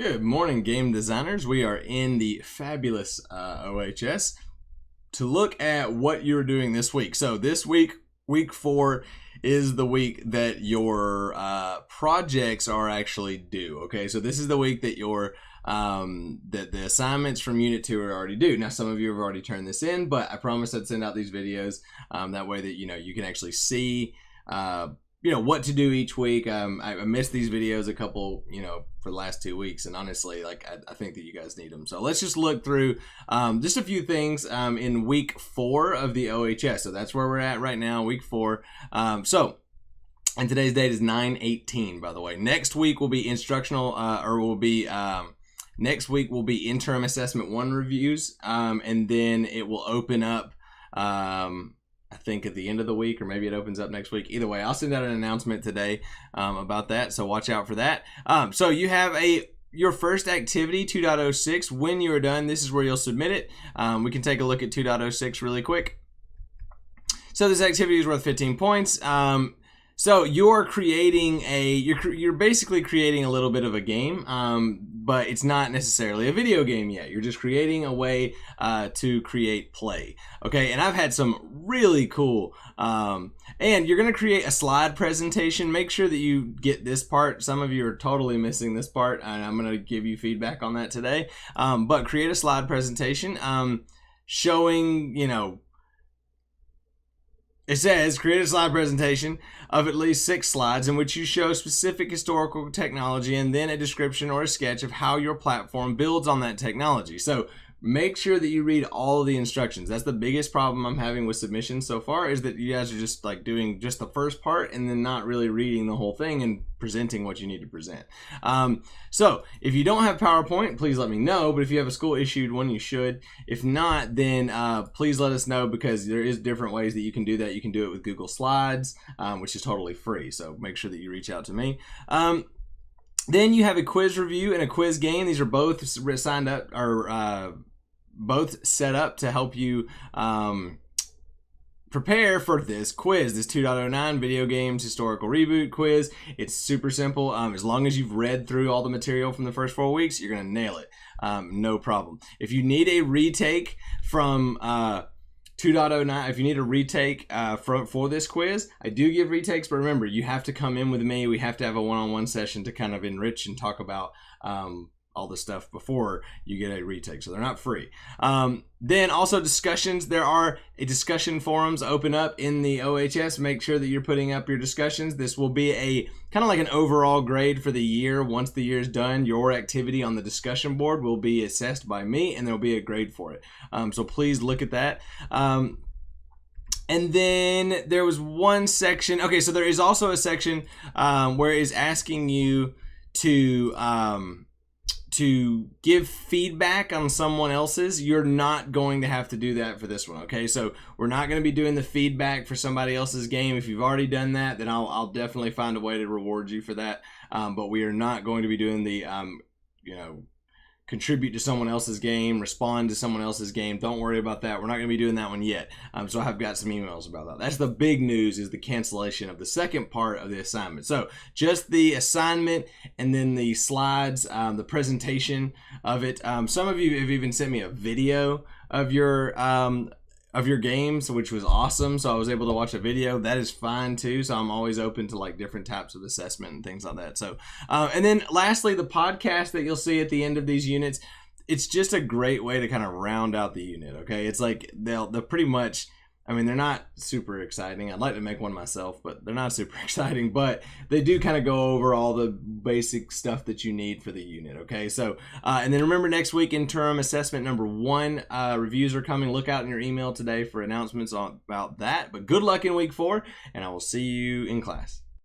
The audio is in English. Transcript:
Good morning, game designers. We are in the fabulous OHS to look at what you're doing this week. So this week, week 4, is the week that your projects are actually due. Okay, so this is the week that your that the assignments from Unit 2 are already due. Now, some of you have already turned this in, but I promise I'd send out these videos that way that you can actually see what to do each week. I missed these videos a couple for the last 2 weeks, and honestly, I think that you guys need them. So let's just look through just a few things in week 4 of the OHS. So that's where we're at right now, week 4. And today's date is 9/18, by the way. Next week will be instructional, next week will be interim assessment 1 reviews, and then it will open up I think at the end of the week, or maybe it opens up next week. Either way, I'll send out an announcement today about that, so watch out for that. So you have your first activity, 2.06. When you are done, this is where you'll submit it. We can take a look at 2.06 really quick. So this activity is worth 15 points. So you're creating you're basically creating a little bit of a game, but it's not necessarily a video game yet. You're just creating a way to create play. Okay, and I've had some really cool, and you're gonna create a slide presentation. Make sure that you get this part. Some of you are totally missing this part, and I'm gonna give you feedback on that today. But create a slide presentation showing, it says, create a slide presentation of at least 6 slides in which you show specific historical technology and then a description or a sketch of how your platform builds on that technology. So make sure that you read all of the instructions. That's the biggest problem I'm having with submissions so far, is that you guys are just doing just the first part and then not really reading the whole thing and presenting what you need to present. So if you don't have PowerPoint, please let me know. But if you have a school issued one, you should. If not, then please let us know, because there is different ways that you can do that. You can do it with Google Slides, which is totally free. So make sure that you reach out to me. Then you have a quiz review and a quiz game. These are both signed up, or both set up to help you prepare for this quiz, this 2.09 video games historical reboot quiz. It's super simple. As long as you've read through all the material from the first 4 weeks, you're gonna nail it. No problem. If you need a retake from 2.09, if you need a retake for this quiz, I do give retakes, but remember, you have to come in with me. We have to have a one-on-one session to kind of enrich and talk about all the stuff before you get a retake, so they're not free. Then also discussions. There are discussion forums open up in the OHS. Make sure that you're putting up your discussions. This will be a kind of like an overall grade for the year. Once the year is done, your activity on the discussion board will be assessed by me, and there'll be a grade for it. So please look at that. And then there was one section. Okay, so there is also a section where it is asking you to give feedback on someone else's. You're not going to have to do that for this one, okay? So we're not going to be doing the feedback for somebody else's game. If you've already done that, then I'll definitely find a way to reward you for that. But we are not going to be doing the, contribute to someone else's game, respond to someone else's game. Don't worry about that. We're not going to be doing that one yet. So I've got some emails about that. That's the big news, is the cancellation of the second part of the assignment. So just the assignment and then the slides, the presentation of it. Some of you have even sent me a video of your games, which was awesome. So I was able to watch a video. That is fine too. So I'm always open to different types of assessment and things like that. So and then lastly, the podcast that you'll see at the end of these units, it's just a great way to kind of round out the unit. Okay, it's like they'll pretty much, they're not super exciting. I'd like to make one myself, but they're not super exciting. But they do kind of go over all the basic stuff that you need for the unit, okay? So, and then remember, next week, interim assessment number 1 reviews are coming. Look out in your email today for announcements about that. But good luck in week 4, and I will see you in class.